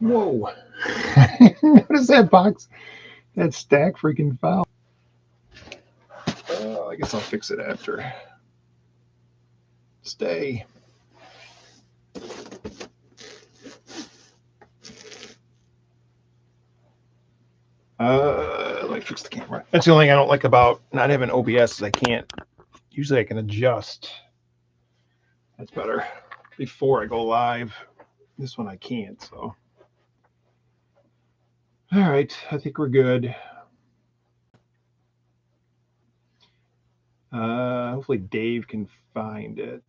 Whoa. What is that box? That stack freaking fell. I guess I'll fix it after. Stay. Let me fix the camera. That's the only thing I don't like about not having OBS is I can't. Usually I can adjust. That's better. Before I go live. This one I can't, so. All right, I think we're good. Hopefully Dave can find it.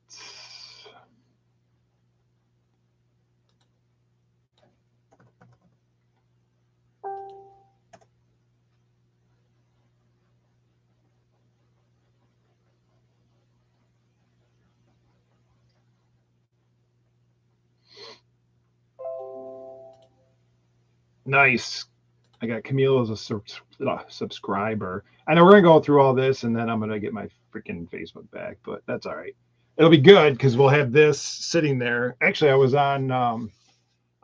Nice. I got Camille as a subscriber. I know we're gonna go through all this, and then I'm gonna get my freaking Facebook back, but that's all right. It'll be good because we'll have this sitting there. Actually, I was on. I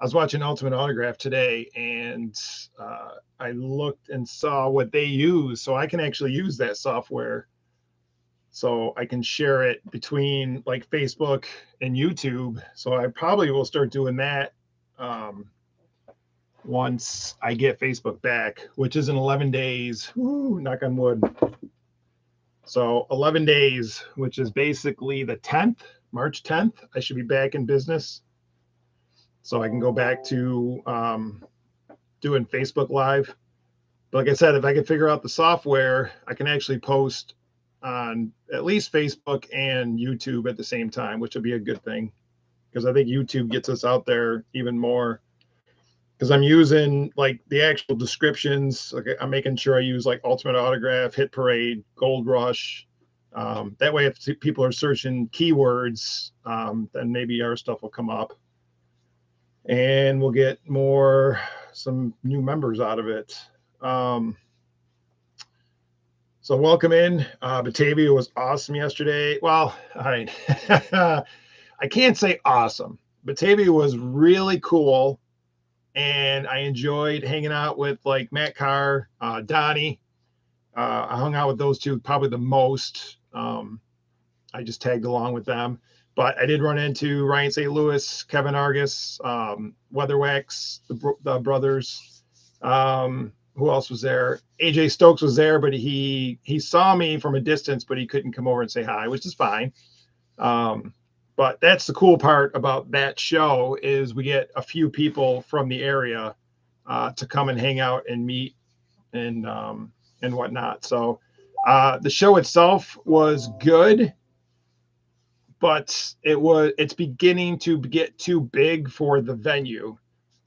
was watching Ultimate Autograph today, and I looked and saw what they use, so I can actually use that software. So I can share it between like Facebook and YouTube. So I probably will start doing that. Once I get Facebook back, which is in 11 days. Woo, knock on wood. So 11 days, which is basically the 10th, March 10th, I should be back in business. So I can go back to doing Facebook Live. But like I said, if I can figure out the software, I can actually post on at least Facebook and YouTube at the same time, which would be a good thing. Because I think YouTube gets us out there even more. Because I'm using like the actual descriptions. Like I'm making sure I use like Ultimate Autograph, Hit Parade, Gold Rush. That way, if people are searching keywords, then maybe our stuff will come up, and we'll get some new members out of it. So welcome in. Batavia was awesome yesterday. Well, all right. I can't say awesome. Batavia was really cool. And I enjoyed hanging out with like Matt Carr, Donnie. I hung out with those two probably the most. I just tagged along with them. But I did run into Ryan St. Louis, Kevin Argus, Weatherwax, the brothers. Who else was there? AJ Stokes was there, but he saw me from a distance, but he couldn't come over and say hi, which is fine. But that's the cool part about that show is we get a few people from the area to come and hang out and meet and whatnot. So the show itself was good, but it's beginning to get too big for the venue.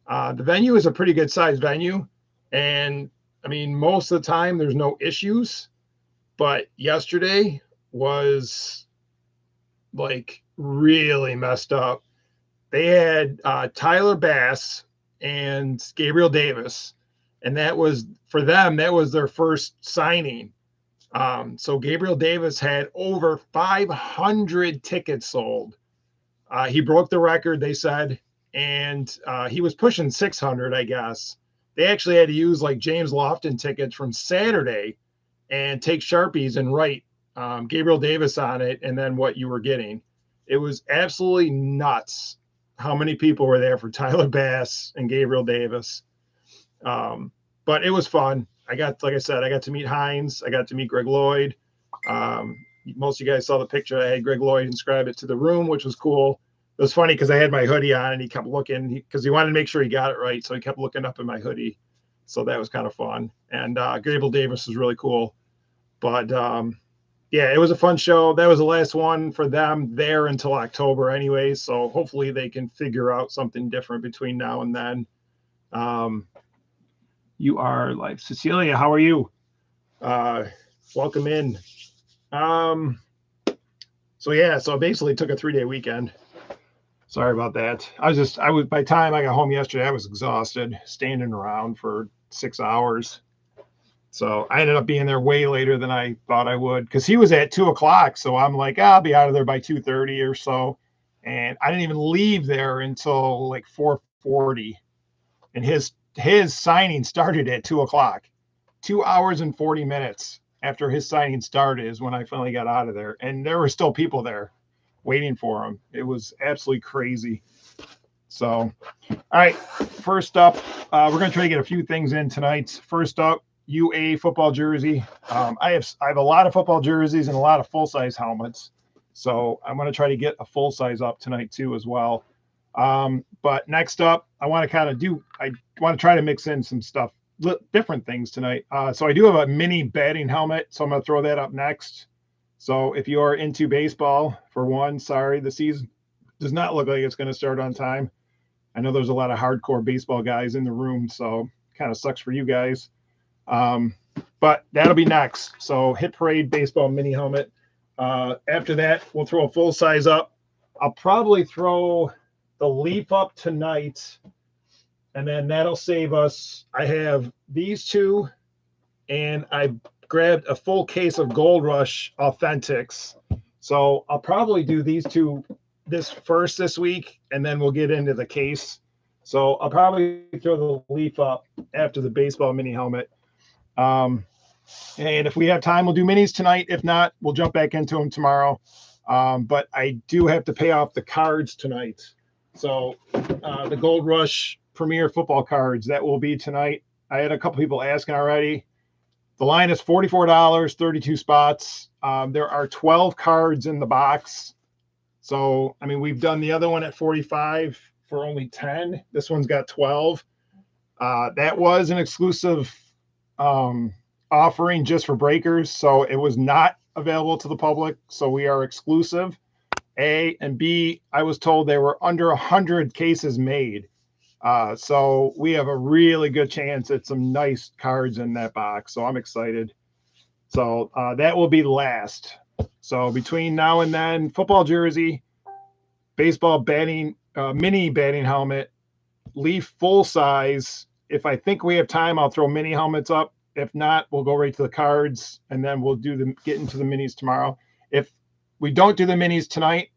The venue is a pretty good sized venue, and I mean most of the time there's no issues, but yesterday was like really messed up. They had Tyler Bass and Gabriel Davis, and that was for them. That was their first signing. So Gabriel Davis had over 500 tickets sold. He broke the record, they said, and he was pushing 600, I guess. They actually had to use like James Lofton tickets from Saturday and take Sharpies and write Gabriel Davis on it and then what you were getting. It was absolutely nuts how many people were there for Tyler Bass and Gabriel Davis. But it was fun. Like I said, I got to meet Hines. I got to meet Greg Lloyd. Most of you guys saw the picture. I had Greg Lloyd inscribe it to the room, which was cool. It was funny because I had my hoodie on and he kept looking because he wanted to make sure he got it right. So he kept looking up in my hoodie. So that was kind of fun. And Gabriel Davis was really cool. But yeah, it was a fun show. That was the last one for them there until October anyway. So hopefully they can figure out something different between now and then. You are live. Cecilia, how are you? Welcome in. So yeah, so I basically took a 3-day weekend. Sorry about that. By the time I got home yesterday, I was exhausted, standing around for 6 hours. So I ended up being there way later than I thought I would because he was at 2:00. So I'm like, I'll be out of there by 2:30 or so. And I didn't even leave there until like 4:40. and his signing started at 2:00. 2 hours and 40 minutes after his signing started is when I finally got out of there, and there were still people there waiting for him. It was absolutely crazy. So, all right, first up, we're going to try to get a few things in tonight. First up, UA football jersey. I have a lot of football jerseys and a lot of full-size helmets, so I'm going to try to get a full-size up tonight too as well. But next up, I want to try to mix in some stuff, different things tonight. So I do have a mini batting helmet, so I'm going to throw that up next. So if you are into baseball, for one, sorry, the season does not look like it's going to start on time. I know there's a lot of hardcore baseball guys in the room, so kind of sucks for you guys. But that'll be next. So Hit Parade baseball mini helmet. After that, we'll throw a full size up. I'll probably throw the Leaf up tonight, and then that'll save us. I have these two, and I grabbed a full case of Gold Rush Authentics. So I'll probably do these two this week, and then we'll get into the case. So I'll probably throw the Leaf up after the baseball mini helmet. And if we have time, we'll do minis tonight. If not, we'll jump back into them tomorrow. But I do have to pay off the cards tonight. So the Gold Rush Premier Football cards, that will be tonight. I had a couple people asking already. The line is $44, 32 spots. There are 12 cards in the box. So, I mean, we've done the other one at 45 for only 10. This one's got 12. That was an exclusive offering just for breakers. So it was not available to the public. So we are exclusive. A, and B, I was told there were under 100 cases made. So we have a really good chance at some nice cards in that box. So I'm excited. So that will be last. So between now and then, football jersey, baseball batting, mini batting helmet, Leaf full size. If I think we have time, I'll throw mini helmets up. If not, we'll go right to the cards, and then we'll get into the minis tomorrow. If we don't do the minis tonight,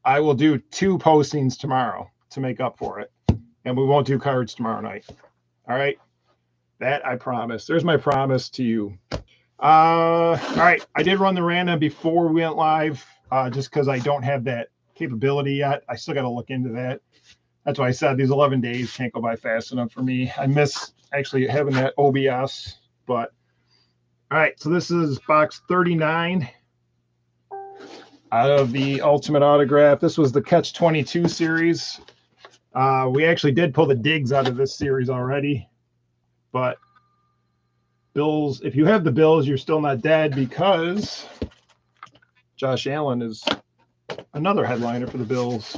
I will do 2 postings tomorrow to make up for it, and we won't do cards tomorrow night. All right, that I promise. There's my promise to you. All right, I did run the random before we went live, just because I don't have that capability yet. I still got to look into that. That's why I said these 11 days can't go by fast enough for me. I miss actually having that OBS. But all right, so this is box 39 out of the Ultimate Autograph. This was the Catch 22 series. We actually did pull the Diggs out of this series already, but Bills, if you have the Bills, you're still not dead, because Josh Allen is another headliner for the Bills.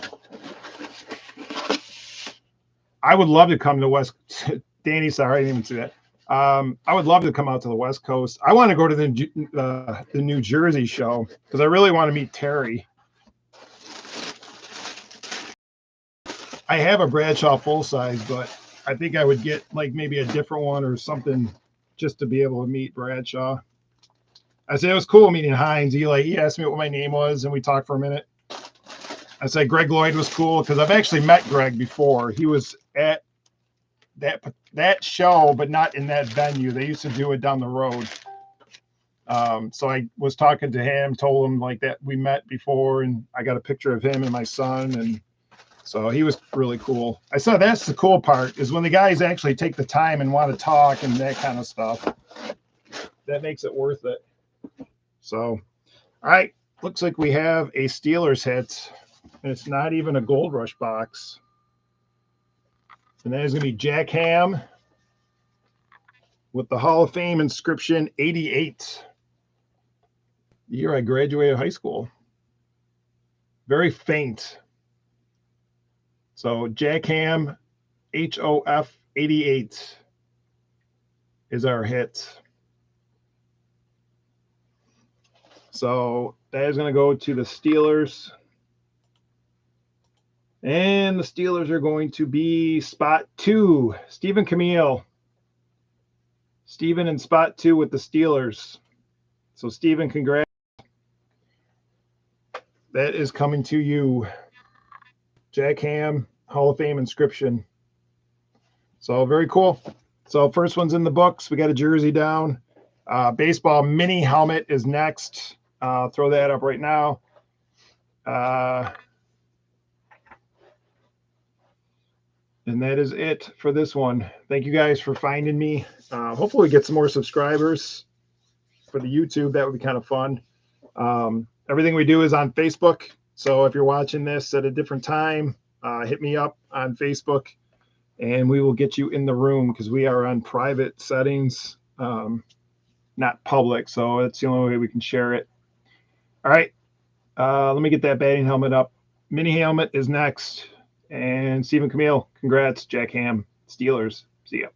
I would love to come to West. Danny, sorry, I didn't even see that. I would love to come out to the West Coast. I want to go to the New Jersey show because I really want to meet Terry. I have a Bradshaw full size, but I think I would get like maybe a different one or something just to be able to meet Bradshaw. I said it was cool meeting Hines. He asked me what my name was, and we talked for a minute. I said Greg Lloyd was cool because I've actually met Greg before. He was at that show, but not in that venue. They used to do it down the road. So I was talking to him, told him like that we met before, and I got a picture of him and my son, and so he was really cool. I said that's the cool part, is when the guys actually take the time and want to talk and that kind of stuff. That makes it worth it. So, all right, looks like we have a Steelers hit, and it's not even a Gold Rush box. And that is going to be Jack Ham with the Hall of Fame inscription 88. The year I graduated high school. Very faint. So Jack Ham, HOF 88 is our hit. So that is going to go to the Steelers. And the Steelers are going to be spot 2. Stephen Camille. Stephen in spot 2 with the Steelers. So Stephen, congrats. That is coming to you. Jack Ham, Hall of Fame inscription. So very cool. So first one's in the books. We got a jersey down. Baseball mini helmet is next. Throw that up right now. And that is it for this one. Thank you guys for finding me. Hopefully we get some more subscribers for the YouTube. That would be kind of fun. Everything we do is on Facebook. So if you're watching this at a different time, hit me up on Facebook and we will get you in the room because we are on private settings, not public. So that's the only way we can share it. All right. Let me get that batting helmet up. Mini helmet is next. And Stephen Camille, congrats, Jack Ham, Steelers. See ya.